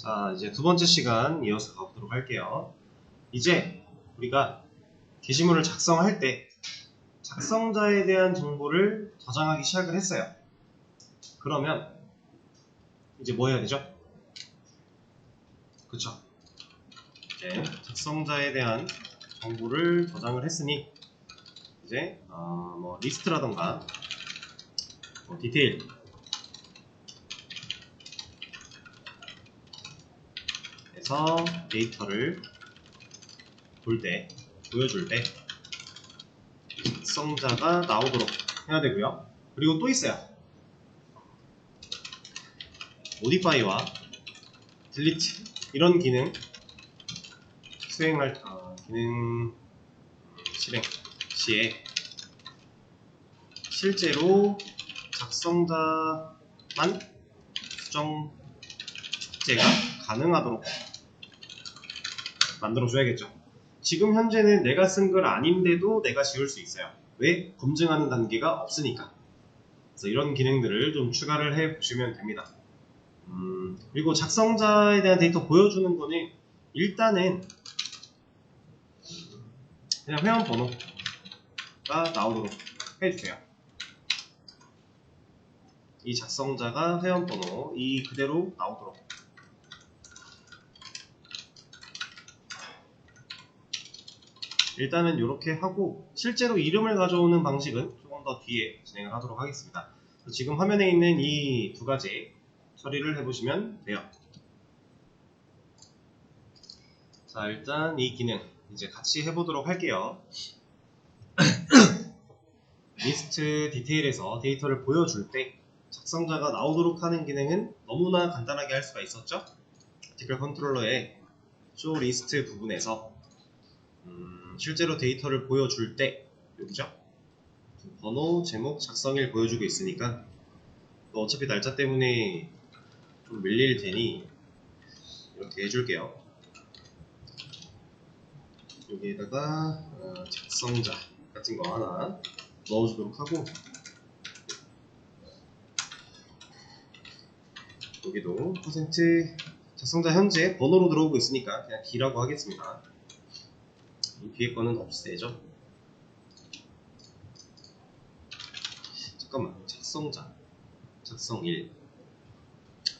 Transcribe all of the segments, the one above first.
자, 이제 두 번째 시간 이어서 가보도록 할게요. 이제 우리가 게시물을 작성할 때 작성자에 대한 정보를 저장하기 시작을 했어요. 그러면 이제 뭐 해야 되죠? 그쵸? 이제 작성자에 대한 정보를 저장을 했으니 이제 뭐 리스트라던가 뭐 디테일 에서 데이터를 보여줄 때 작성자가 나오도록 해야 되고요. 그리고 또 있어요. modify와 delete 이런 기능 기능 실행 시에 실제로 작성자만 수정 삭제가 가능하도록 만들어줘야겠죠. 지금 현재는 내가 쓴 글 아닌데도 내가 지울 수 있어요. 왜? 검증하는 단계가 없으니까. 그래서 이런 기능들을 좀 추가를 해 보시면 됩니다. 그리고 작성자에 대한 데이터 보여주는 거는 일단은 그냥 회원 번호가 나오도록 해주세요. 이 작성자가 회원 번호 이 그대로 나오도록. 일단은 이렇게 하고 실제로 이름을 가져오는 방식은 조금 더 뒤에 진행을 하도록 하겠습니다. 지금 화면에 있는 이 두 가지 처리를 해보시면 돼요. 자, 일단 이 기능 이제 같이 해보도록 할게요. 리스트 디테일에서 데이터를 보여줄 때 작성자가 나오도록 하는 기능은 너무나 간단하게 할 수가 있었죠. 아티클 컨트롤러의 show list 부분에서 실제로 데이터를 보여줄 때 여기죠. 번호, 제목, 작성일 보여주고 있으니까 또 어차피 날짜 때문에 좀 밀릴 테니 이렇게 해줄게요. 여기에다가 작성자 같은 거 하나 넣어주도록 하고 여기도 퍼센트 작성자 현재 번호로 들어오고 있으니까 그냥 D라고 하겠습니다. 이 뒤에 거는 없애죠. 잠깐만, 작성자 작성일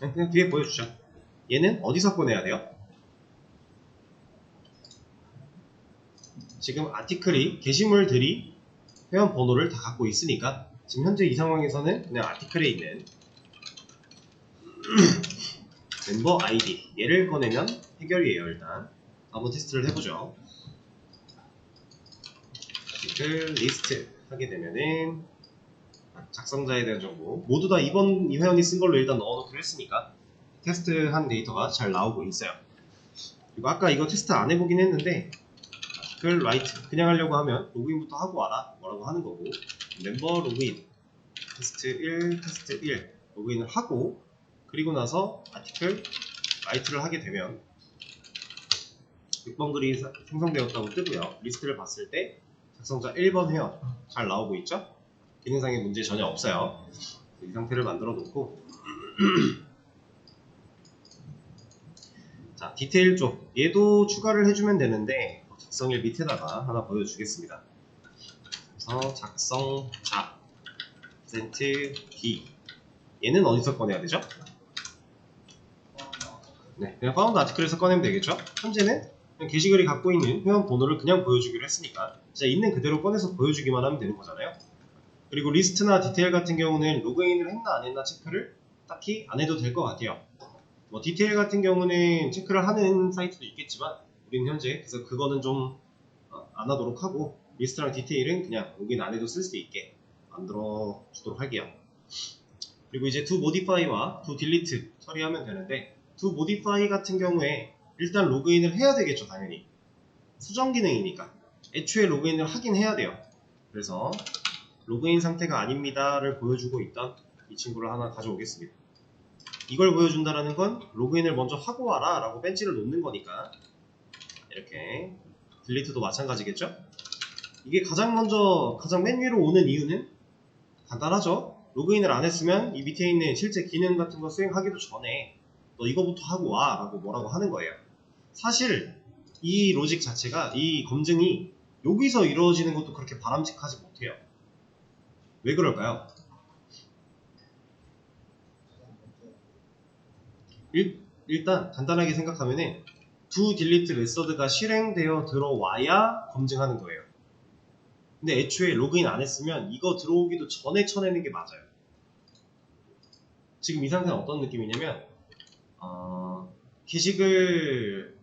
그냥 뒤에 보여주죠. 얘는 어디서 꺼내야 돼요? 지금 아티클이 게시물들이 회원 번호를 다 갖고 있으니까 지금 현재 이 상황에서는 그냥 아티클에 있는 멤버 아이디 얘를 꺼내면 해결이에요. 일단 한번 테스트를 해보죠. 아티클 리스트 하게 되면은 작성자에 대한 정보 모두 다 이번 이 회원이 쓴 걸로 일단 넣어놓기로 했으니까 테스트한 데이터가 잘 나오고 있어요. 그리고 아까 이거 테스트 안 해보긴 했는데 아티클 라이트 그냥 하려고 하면 로그인부터 하고 와라 뭐라고 하는 거고 멤버 로그인 테스트 1 테스트 1 로그인을 하고 그리고 나서 아티클 라이트를 하게 되면 6번 글이 생성되었다고 뜨고요. 리스트를 봤을 때 작성자 1번 회원 잘 나오고 있죠? 기능상의 문제 전혀 없어요. 이 상태를 만들어 놓고 자, 디테일 쪽 얘도 추가를 해주면 되는데 작성일 밑에다가 하나 보여주겠습니다. 그래서 작성자 %D 얘는 어디서 꺼내야 되죠? 네, 그냥 파운드 아티클에서 꺼내면 되겠죠? 현재는 그냥 게시글이 갖고 있는 회원 번호를 그냥 보여주기로 했으니까 진짜 있는 그대로 꺼내서 보여주기만 하면 되는 거잖아요. 그리고 리스트나 디테일 같은 경우는 로그인을 했나 안 했나 체크를 딱히 안 해도 될 것 같아요. 뭐 디테일 같은 경우는 체크를 하는 사이트도 있겠지만 우리는 현재 그래서 그거는 좀 안 하도록 하고 리스트랑 디테일은 그냥 로그인 안 해도 쓸 수 있게 만들어 주도록 할게요. 그리고 이제 do modify와 do delete 처리하면 되는데 do modify 같은 경우에 일단 로그인을 해야 되겠죠. 당연히 수정 기능이니까 애초에 로그인을 하긴 해야 돼요. 그래서 로그인 상태가 아닙니다를 보여주고 있던 이 친구를 하나 가져오겠습니다. 이걸 보여준다라는 건 로그인을 먼저 하고 와라 라고 배지를 놓는 거니까 이렇게 딜리트도 마찬가지겠죠? 이게 가장 맨 위로 오는 이유는 간단하죠? 로그인을 안 했으면 이 밑에 있는 실제 기능 같은 거 수행하기도 전에 너 이거부터 하고 와 라고 뭐라고 하는 거예요. 사실 이 로직 자체가, 이 검증이 여기서 이루어지는 것도 그렇게 바람직하지 못해요. 왜 그럴까요? 일단 간단하게 생각하면은 두 딜리트 메서드가 실행되어 들어와야 검증하는 거예요. 근데 애초에 로그인 안 했으면 이거 들어오기도 전에 쳐내는 게 맞아요. 지금 이 상태는 어떤 느낌이냐면 게시글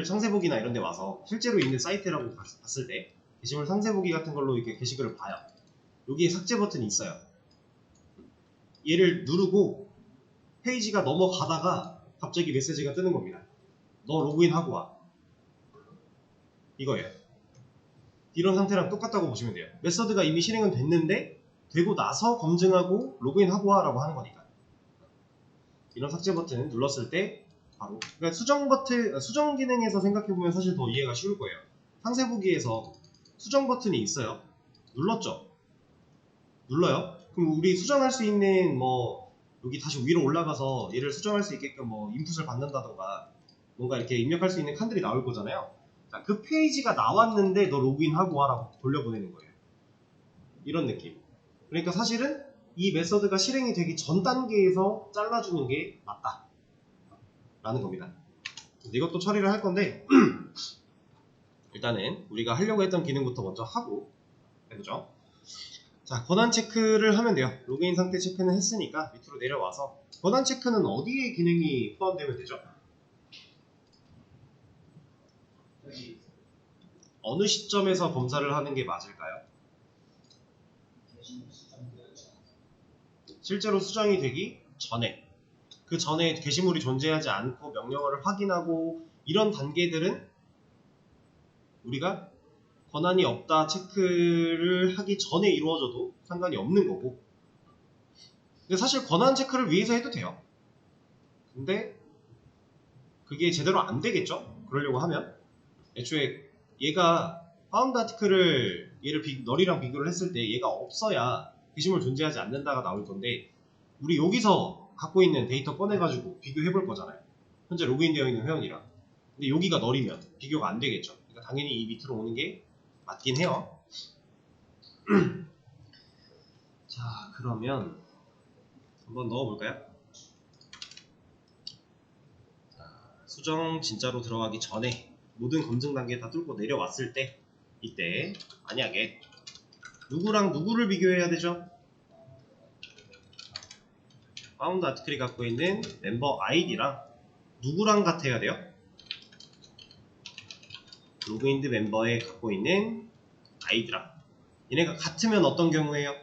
상세보기나 이런 데 와서 실제로 있는 사이트라고 봤을 때 게시물 상세보기 같은 걸로 이렇게 게시글을 봐요. 여기에 삭제 버튼이 있어요. 얘를 누르고 페이지가 넘어가다가 갑자기 메시지가 뜨는 겁니다. 너 로그인하고 와. 이거예요. 이런 상태랑 똑같다고 보시면 돼요. 메서드가 이미 실행은 됐는데 되고 나서 검증하고 로그인하고 와 라고 하는 거니까. 이런 삭제 버튼 눌렀을 때 바로, 그러니까 수정 기능에서 생각해보면 사실 더 이해가 쉬울 거예요. 상세보기에서 수정 버튼이 있어요. 눌렀죠? 눌러요? 그럼 우리 수정할 수 있는 여기 다시 위로 올라가서 얘를 수정할 수 있게끔 인풋을 받는다던가 뭔가 이렇게 입력할 수 있는 칸들이 나올 거잖아요. 자, 그 페이지가 나왔는데 너 로그인하고 와라고 돌려보내는 거예요. 이런 느낌. 그러니까 사실은 이 메서드가 실행이 되기 전 단계에서 잘라주는 게 맞다 라는 겁니다. 이것도 처리를 할 건데 일단은 우리가 하려고 했던 기능부터 먼저 하고 해보죠. 자, 권한 체크를 하면 돼요. 로그인 상태 체크는 했으니까 밑으로 내려와서 권한 체크는 어디에 기능이 포함되면 되죠? 어느 시점에서 검사를 하는 게 맞을까요? 실제로 수정이 되기 전에, 그 전에 게시물이 존재하지 않고 명령어를 확인하고 이런 단계들은 우리가 권한이 없다 체크를 하기 전에 이루어져도 상관이 없는 거고, 근데 사실 권한 체크를 위해서 해도 돼요. 근데 그게 제대로 안 되겠죠? 그러려고 하면 애초에 얘가 파운드 아티클을 얘를 널이랑 비교를 했을 때 얘가 없어야 게시물 존재하지 않는다가 나올 건데, 우리 여기서 갖고 있는 데이터 꺼내가지고 비교해 볼 거잖아요. 현재 로그인되어 있는 회원이랑. 근데 여기가 널이면 비교가 안 되겠죠. 그러니까 당연히 이 밑으로 오는 게 맞긴 해요. 자, 그러면 한번 넣어볼까요? 수정 진짜로 들어가기 전에 모든 검증 단계 다 뚫고 내려왔을 때, 이때 만약에 누구랑 누구를 비교해야 되죠? 파운드 아티클이 갖고 있는 멤버 아이디랑 누구랑 같아야 돼요? 로그인드 멤버에 갖고 있는 아이디랑. 얘네가 같으면 어떤 경우예요?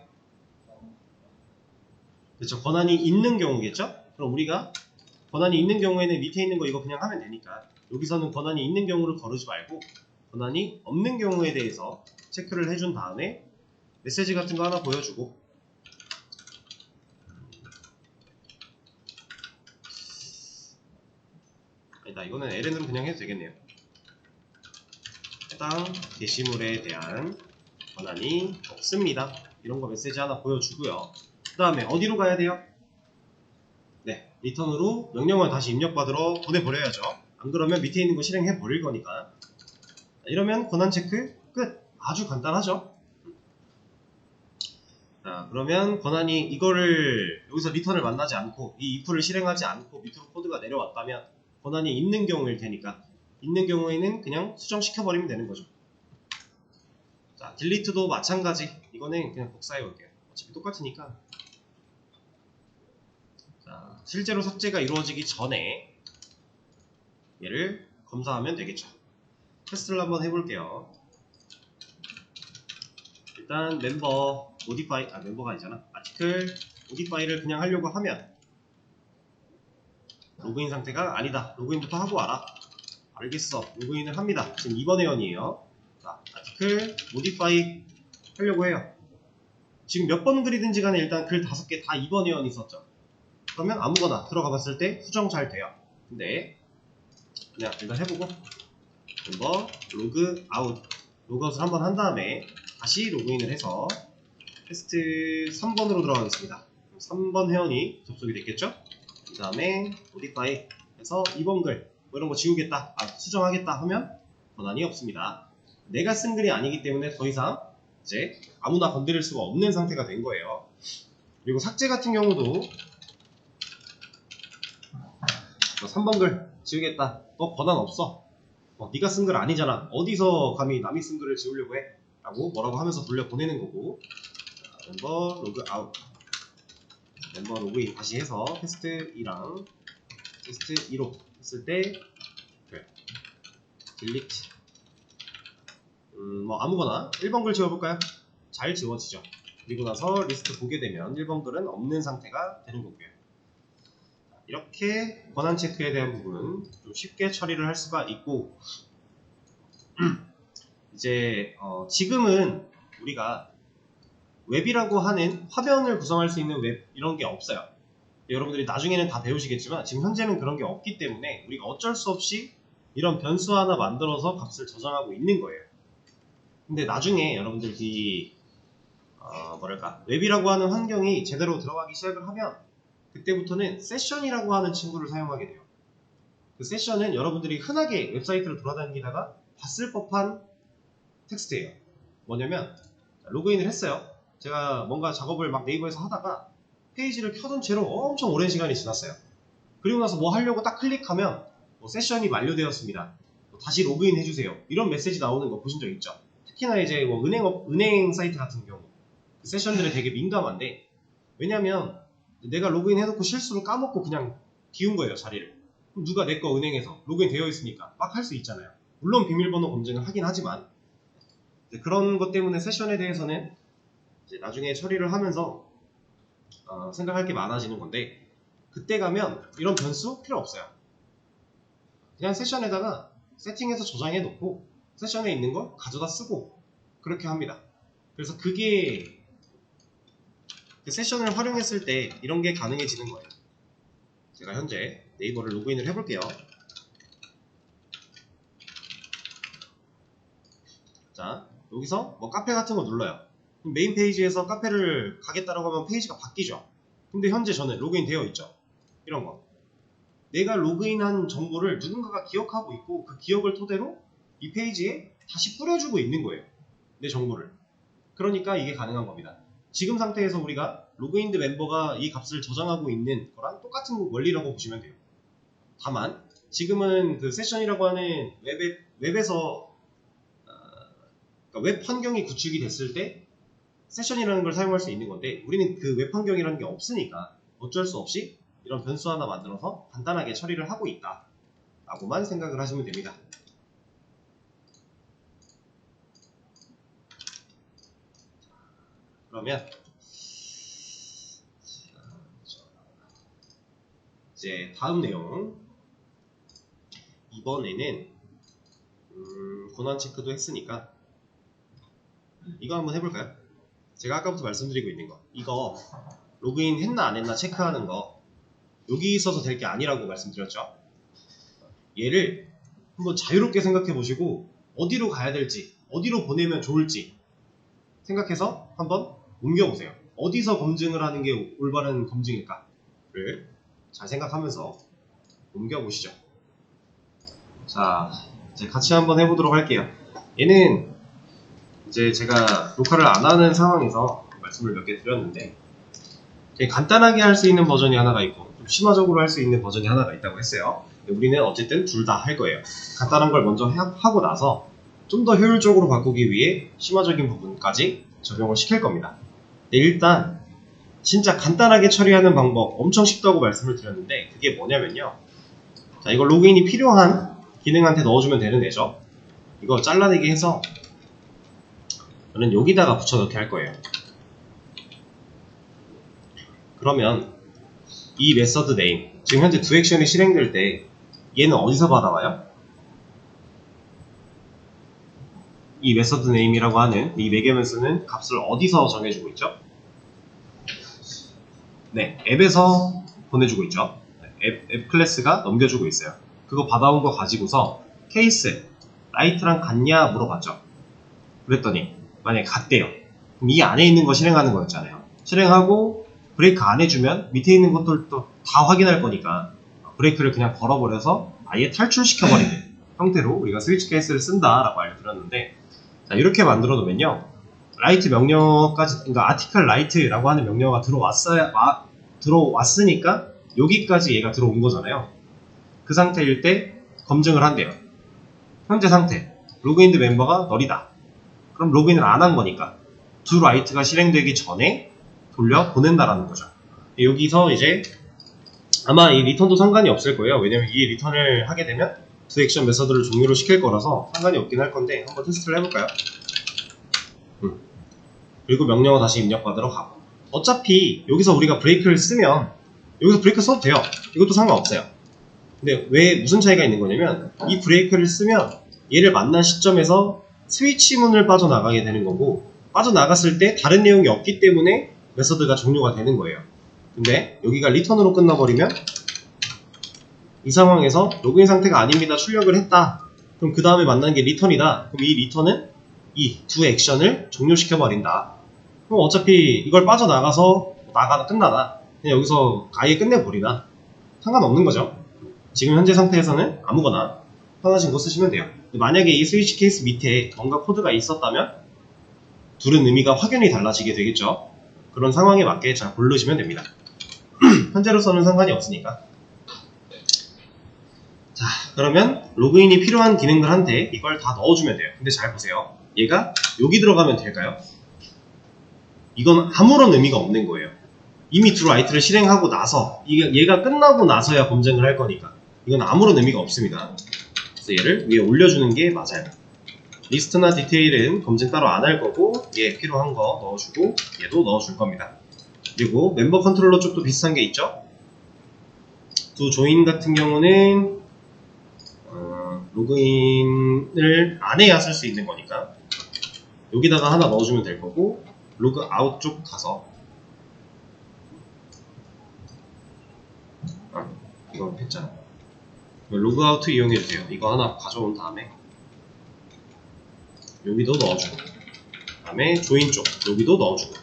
그렇죠, 권한이 있는 경우겠죠? 그럼 우리가 권한이 있는 경우에는 밑에 있는 거 이거 그냥 하면 되니까 여기서는 권한이 있는 경우를 거르지 말고 권한이 없는 경우에 대해서 체크를 해준 다음에 메시지 같은 거 하나 보여주고, 아니다, 이거는 ln으로 그냥 해도 되겠네요. 해당 게시물에 대한 권한이 없습니다. 이런 거 메시지 하나 보여주고요. 그 다음에 어디로 가야 돼요? 네, 리턴으로 명령을 다시 입력받으러 보내버려야죠. 안 그러면 밑에 있는 거 실행해 버릴 거니까. 이러면 권한 체크 끝. 아주 간단하죠. 자, 그러면 권한이 이거를 여기서 리턴을 만나지 않고 이 if를 실행하지 않고 밑으로 코드가 내려왔다면 권한이 있는 경우일 테니까 있는 경우에는 그냥 수정시켜버리면 되는 거죠. 자, 딜리트도 마찬가지. 이거는 그냥 복사해 볼게요. 어차피 똑같으니까. 자, 실제로 삭제가 이루어지기 전에 얘를 검사하면 되겠죠. 테스트를 한번 해볼게요. 일단 멤버 모디파이, 멤버가 아니잖아. 아티클 모디파이를 그냥 하려고 하면 로그인 상태가 아니다. 로그인부터 하고 와라. 알겠어. 로그인을 합니다. 지금 2번 회원이에요. 자, 아티클 모디파이 하려고 해요. 지금 몇 번 글이든지 간에 일단 글 5개 다 2번 회원이 있었죠. 그러면 아무거나 들어가 봤을 때 수정 잘 돼요. 근데 그냥 일단 해보고 멤버 로그 아웃, 로그아웃을 한번 한 다음에 다시 로그인을 해서 테스트 3번으로 들어가겠습니다. 3번 회원이 접속이 됐겠죠? 그 다음에 modify 해서 2번 글 뭐 이런 거 지우겠다, 수정하겠다 하면 권한이 없습니다. 내가 쓴 글이 아니기 때문에 더 이상 이제 아무나 건드릴 수가 없는 상태가 된 거예요. 그리고 삭제 같은 경우도 3번 글 지우겠다. 너 권한 없어. 네가 쓴 글 아니잖아. 어디서 감히 남이 쓴 글을 지우려고 해? 라고 뭐라고 하면서 돌려보내는 거고, 멤버 로그 아웃, 멤버 로그인 다시 해서 테스트 2랑 테스트 2로 했을 때 그래. 딜리트 뭐 아무거나 1번 글 지워볼까요? 잘 지워지죠. 그리고 나서 리스트 보게 되면 1번 글은 없는 상태가 되는 거고요. 이렇게 권한 체크에 대한 부분은 좀 쉽게 처리를 할 수가 있고, 이제 지금은 우리가 웹이라고 하는 화면을 구성할 수 있는 웹 이런 게 없어요. 여러분들이 나중에는 다 배우시겠지만 지금 현재는 그런 게 없기 때문에 우리가 어쩔 수 없이 이런 변수 하나 만들어서 값을 저장하고 있는 거예요. 근데 나중에 여러분들이 뭐랄까 웹이라고 하는 환경이 제대로 들어가기 시작을 하면 그때부터는 세션이라고 하는 친구를 사용하게 돼요. 그 세션은 여러분들이 흔하게 웹사이트를 돌아다니다가 봤을 법한 텍스트예요. 뭐냐면 로그인을 했어요. 제가 뭔가 작업을 막 네이버에서 하다가 페이지를 켜둔 채로 엄청 오랜 시간이 지났어요. 그리고 나서 뭐 하려고 딱 클릭하면 세션이 만료되었습니다. 다시 로그인 해주세요. 이런 메시지 나오는 거 보신 적 있죠? 특히나 이제 뭐 은행 사이트 같은 경우 그 세션들이 되게 민감한데, 왜냐면 내가 로그인 해놓고 실수로 까먹고 그냥 비운 거예요, 자리를. 그럼 누가 내 거 은행에서 로그인 되어 있으니까 막 할 수 있잖아요. 물론 비밀번호 검증을 하긴 하지만 그런 것 때문에 세션에 대해서는 이제 나중에 처리를 하면서 생각할 게 많아지는 건데, 그때 가면 이런 변수 필요 없어요. 그냥 세션에다가 세팅해서 저장해 놓고 세션에 있는 걸 가져다 쓰고 그렇게 합니다. 그래서 그게 그 세션을 활용했을 때 이런 게 가능해지는 거예요. 제가 현재 네이버를 로그인을 해볼게요. 자, 여기서 뭐 카페 같은 거 눌러요. 메인 페이지에서 카페를 가겠다라고 하면 페이지가 바뀌죠. 근데 현재 저는 로그인 되어 있죠. 이런 거. 내가 로그인한 정보를 누군가가 기억하고 있고 그 기억을 토대로 이 페이지에 다시 뿌려주고 있는 거예요. 내 정보를. 그러니까 이게 가능한 겁니다. 지금 상태에서 우리가 로그인드 멤버가 이 값을 저장하고 있는 거랑 똑같은 원리라고 보시면 돼요. 다만 지금은 그 세션이라고 하는 웹에서 그러니까 웹 환경이 구축이 됐을 때 세션이라는 걸 사용할 수 있는 건데, 우리는 그 웹 환경이라는 게 없으니까 어쩔 수 없이 이런 변수 하나 만들어서 간단하게 처리를 하고 있다 라고만 생각을 하시면 됩니다. 그러면 이제 다음 내용, 이번에는 권한 체크도 했으니까 이거 한번 해볼까요? 제가 아까부터 말씀드리고 있는 거, 이거 로그인 했나 안 했나 체크하는 거 여기 있어서 될 게 아니라고 말씀드렸죠. 얘를 한번 자유롭게 생각해 보시고 어디로 가야 될지, 어디로 보내면 좋을지 생각해서 한번 옮겨보세요. 어디서 검증을 하는 게 올바른 검증일까를 잘 생각하면서 옮겨보시죠. 자, 이제 같이 한번 해보도록 할게요. 얘는 이제 제가 녹화를 안 하는 상황에서 말씀을 몇 개 드렸는데, 되게 간단하게 할 수 있는 버전이 하나가 있고 좀 심화적으로 할 수 있는 버전이 하나가 있다고 했어요. 우리는 어쨌든 둘 다 할 거예요. 간단한 걸 먼저 하고 나서 좀 더 효율적으로 바꾸기 위해 심화적인 부분까지 적용을 시킬 겁니다. 일단 진짜 간단하게 처리하는 방법 엄청 쉽다고 말씀을 드렸는데, 그게 뭐냐면요, 자, 이거 로그인이 필요한 기능한테 넣어주면 되는 애죠. 이거 잘라내기 해서 저는 여기다가 붙여넣기 할 거예요. 그러면 이 메서드 네임, 지금 현재 두 액션이 실행될 때 얘는 어디서 받아와요? 이 메서드 네임이라고 하는 이 매개변수는 값을 어디서 정해주고 있죠? 네, 앱에서 보내주고 있죠. 앱 클래스가 넘겨주고 있어요. 그거 받아온 거 가지고서 케이스, 라이트랑 같냐 물어봤죠. 그랬더니 만약에 같대요. 그럼 이 안에 있는 거 실행하는 거였잖아요. 실행하고 브레이크 안 해주면 밑에 있는 것들도 다 확인할 거니까 브레이크를 그냥 걸어버려서 아예 탈출시켜버리는 형태로 우리가 스위치 케이스를 쓴다라고 알려드렸는데, 자, 이렇게 만들어 놓으면요, 라이트 명령어까지, 그러니까 아티클 라이트라고 하는 명령어가 들어왔으니까 여기까지 얘가 들어온 거잖아요. 그 상태일 때 검증을 한대요. 현재 상태, 로그인드 멤버가 널이다. 그럼 로그인을 안 한 거니까 두 라이트가 실행되기 전에 돌려 보낸다라는 거죠. 여기서 이제 아마 이 리턴도 상관이 없을 거예요. 왜냐면 이 리턴을 하게 되면 두 액션 메서드를 종료를 시킬 거라서 상관이 없긴 할 건데, 한번 테스트를 해볼까요? 그리고 명령어 다시 입력받으러 가고, 어차피 여기서 우리가 브레이크를 쓰면 여기서 브레이크 써도 돼요. 이것도 상관없어요. 근데 왜 무슨 차이가 있는 거냐면, 이 브레이크를 쓰면 얘를 만난 시점에서 스위치 문을 빠져나가게 되는 거고, 빠져나갔을 때 다른 내용이 없기 때문에 메서드가 종료가 되는 거예요. 근데 여기가 리턴으로 끝나버리면 이 상황에서 로그인 상태가 아닙니다, 출력을 했다. 그럼 그 다음에 만나는 게 리턴이다. 그럼 이 리턴은 이 두 액션을 종료시켜버린다. 그럼 어차피 이걸 빠져나가서 끝나나 그냥 여기서 아예 끝내버리나 상관없는 거죠. 지금 현재 상태에서는 아무거나 편하신 거 쓰시면 돼요. 만약에 이 스위치 케이스 밑에 뭔가 코드가 있었다면 둘은 의미가 확연히 달라지게 되겠죠. 그런 상황에 맞게 잘 고르시면 됩니다. 현재로서는 상관이 없으니까. 자, 그러면 로그인이 필요한 기능들한테 이걸 다 넣어주면 돼요. 근데 잘 보세요. 얘가 여기 들어가면 될까요? 이건 아무런 의미가 없는 거예요. 이미 두 라이트를 실행하고 나서, 얘가 끝나고 나서야 검증을 할 거니까 이건 아무런 의미가 없습니다. 그래서 얘를 위에 올려주는 게 맞아요. 리스트나 디테일은 검증 따로 안 할 거고, 얘 필요한 거 넣어주고 얘도 넣어줄 겁니다. 그리고 멤버 컨트롤러 쪽도 비슷한 게 있죠. 두 조인 같은 경우는 로그인을 안 해야 쓸 수 있는 거니까 여기다가 하나 넣어주면 될 거고, 로그 아웃 쪽 가서 이건 했잖아. 로그 아웃 이용해주세요. 이거 하나 가져온 다음에 여기도 넣어주고, 그 다음에 조인 쪽 여기도 넣어주고.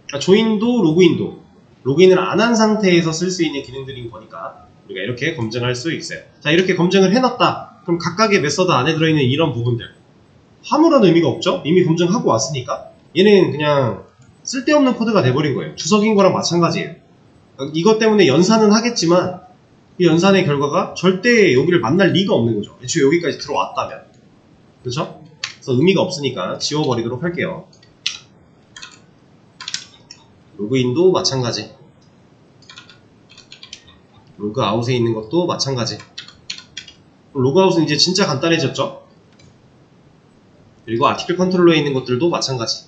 그러니까 조인도 로그인도 로그인을 안 한 상태에서 쓸 수 있는 기능들인 거니까 우리가 이렇게 검증할 수 있어요. 자, 이렇게 검증을 해놨다. 그럼 각각의 메서드 안에 들어있는 이런 부분들 아무런 의미가 없죠? 이미 검증하고 왔으니까 얘는 그냥 쓸데없는 코드가 돼버린 거예요. 주석인 거랑 마찬가지예요. 이것 때문에 연산은 하겠지만 이 연산의 결과가 절대 여기를 만날 리가 없는 거죠. 애초에 여기까지 들어왔다면. 그렇죠? 그래서 의미가 없으니까 지워버리도록 할게요. 로그인도 마찬가지, 로그아웃에 있는 것도 마찬가지. 로그아웃은 이제 진짜 간단해졌죠? 그리고 아티클 컨트롤러에 있는 것들도 마찬가지.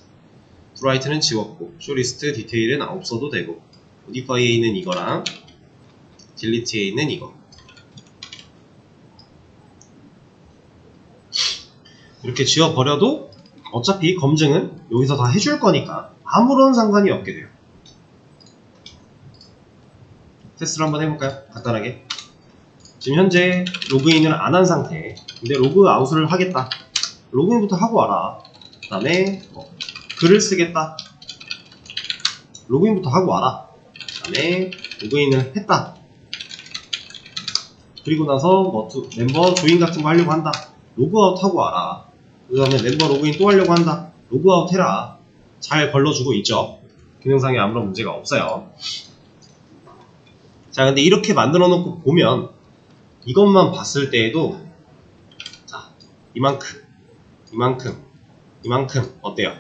브라이트는 지웠고, 쇼리스트 디테일은 없어도 되고, 모디파이에 있는 이거랑 딜리트에 있는 이거 이렇게 지워버려도 어차피 검증은 여기서 다 해줄 거니까 아무런 상관이 없게 돼요. 테스트를 한번 해볼까요? 간단하게. 지금 현재 로그인을 안 한 상태. 근데 로그아웃을 하겠다. 로그인부터 하고 와라. 그 다음에 글을 쓰겠다. 로그인부터 하고 와라. 그 다음에 로그인을 했다. 그리고 나서 멤버 조인 같은 거 하려고 한다. 로그아웃 하고 와라. 그 다음에 멤버 로그인 또 하려고 한다. 로그아웃 해라. 잘 걸러주고 있죠. 기능상에 아무런 문제가 없어요. 자, 근데 이렇게 만들어 놓고 보면 이것만 봤을 때에도 자, 이만큼 어때요?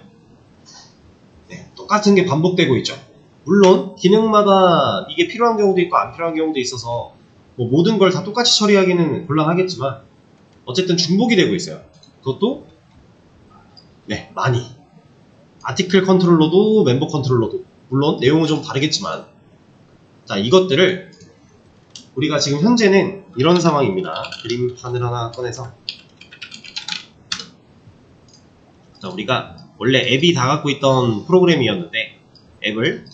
네, 똑같은 게 반복되고 있죠. 물론 기능마다 이게 필요한 경우도 있고 안 필요한 경우도 있어서 뭐 모든 걸 다 똑같이 처리하기는 곤란하겠지만 어쨌든 중복이 되고 있어요. 그것도 네, 많이. 아티클 컨트롤러도 멤버 컨트롤러도 물론 내용은 좀 다르겠지만, 자, 이것들을 우리가 지금 현재는 이런 상황입니다. 그림판을 하나 꺼내서, 자, 우리가 원래 앱이 다 갖고 있던 프로그램이었는데 앱을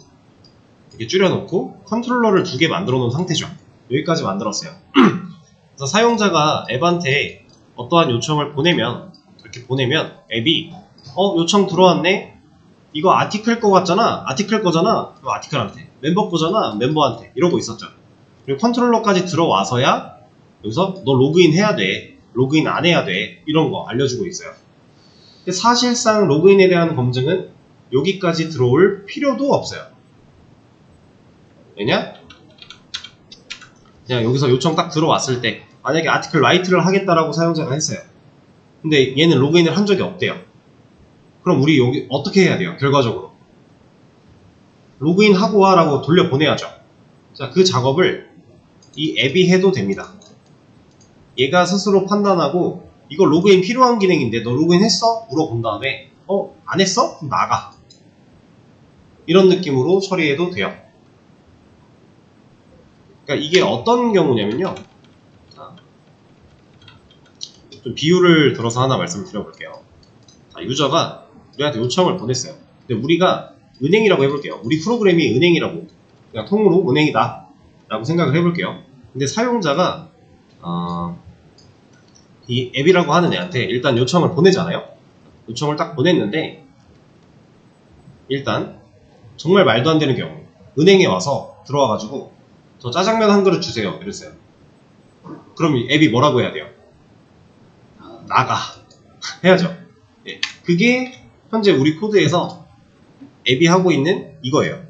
이렇게 줄여놓고 컨트롤러를 두 개 만들어 놓은 상태죠. 여기까지 만들었어요. 그래서 사용자가 앱한테 어떠한 요청을 보내면, 이렇게 보내면 앱이 요청 들어왔네? 이거 아티클 거 같잖아. 아티클 거잖아. 그럼 아티클한테. 멤버 거잖아. 멤버한테. 이러고 있었죠. 그리고 컨트롤러까지 들어와서야 여기서 너 로그인 해야 돼. 로그인 안 해야 돼. 이런 거 알려주고 있어요. 근데 사실상 로그인에 대한 검증은 여기까지 들어올 필요도 없어요. 왜냐? 그냥 여기서 요청 딱 들어왔을 때 만약에 아티클 라이트를 하겠다라고 사용자가 했어요. 근데 얘는 로그인을 한 적이 없대요. 그럼 우리 여기 어떻게 해야 돼요? 결과적으로 로그인 하고 와라고 돌려보내야죠. 자, 그 작업을 이 앱이 해도 됩니다. 얘가 스스로 판단하고 이거 로그인 필요한 기능인데 너 로그인 했어? 물어본 다음에 안 했어? 그럼 나가. 이런 느낌으로 처리해도 돼요. 그러니까 이게 어떤 경우냐면요. 좀 비유를 들어서 하나 말씀을 드려볼게요. 자, 유저가 우리한테 요청을 보냈어요. 근데 우리가 은행이라고 해볼게요. 우리 프로그램이 은행이라고, 그냥 통으로 은행이다 라고 생각을 해볼게요. 근데 사용자가 이 앱이라고 하는 애한테 일단 요청을 보내잖아요. 요청을 딱 보냈는데 일단 정말 말도 안 되는 경우, 은행에 와서 들어와가지고 저 짜장면 한 그릇 주세요 이랬어요. 그럼 이 앱이 뭐라고 해야 돼요? 나가 해야죠. 예, 그게 현재 우리 코드에서 앱이 하고 있는 이거예요.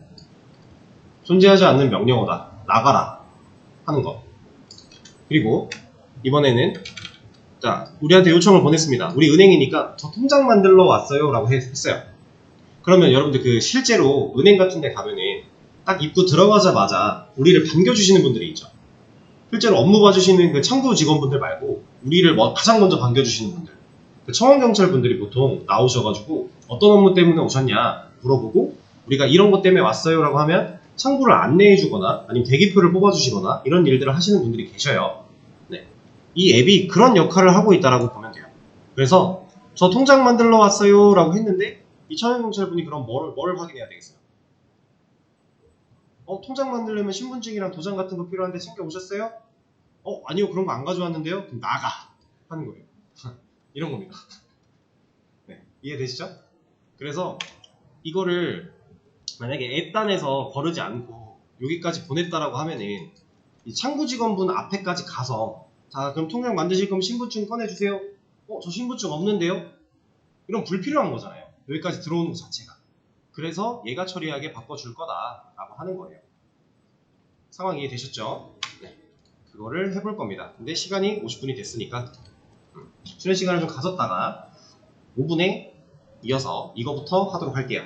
존재하지 않는 명령어다. 나가라 하는 거. 그리고 이번에는 자, 우리한테 요청을 보냈습니다. 우리 은행이니까 저 통장 만들러 왔어요 라고 했어요. 그러면 여러분들 그 실제로 은행 같은 데 가면은 딱 입구 들어가자마자 우리를 반겨주시는 분들이 있죠. 실제로 업무 봐주시는 그 창구 직원분들 말고 우리를 가장 먼저 반겨주시는 분들, 그 청원경찰분들이 보통 나오셔가지고 어떤 업무 때문에 오셨냐 물어보고 우리가 이런 것 때문에 왔어요 라고 하면 창구를 안내해주거나 아니면 대기표를 뽑아주시거나 이런 일들을 하시는 분들이 계셔요. 네. 이 앱이 그런 역할을 하고 있다라고 보면 돼요. 그래서 저 통장 만들러 왔어요 라고 했는데 이 청원경찰분이 그럼 뭘 확인해야 되겠어요? 통장 만들려면 신분증이랑 도장 같은 거 필요한데 챙겨 오셨어요? 아니요, 그런 거 안 가져왔는데요? 그럼 나가 하는 거예요. 이런 겁니다. 네, 이해되시죠? 그래서 이거를 만약에 앱단에서 거르지 않고 여기까지 보냈다라고 하면은 이 창구 직원분 앞에까지 가서 자, 그럼 통장 만드실 거면 신분증 꺼내주세요. 저 신분증 없는데요? 이런 불필요한 거잖아요. 여기까지 들어오는 것 자체가. 그래서 얘가 처리하게 바꿔줄 거다라고 하는 거예요. 상황 이해되셨죠? 네. 그거를 해볼 겁니다. 근데 시간이 50분이 됐으니까 수련 시간을 좀 가졌다가 5분에 이어서 이거부터 하도록 할게요.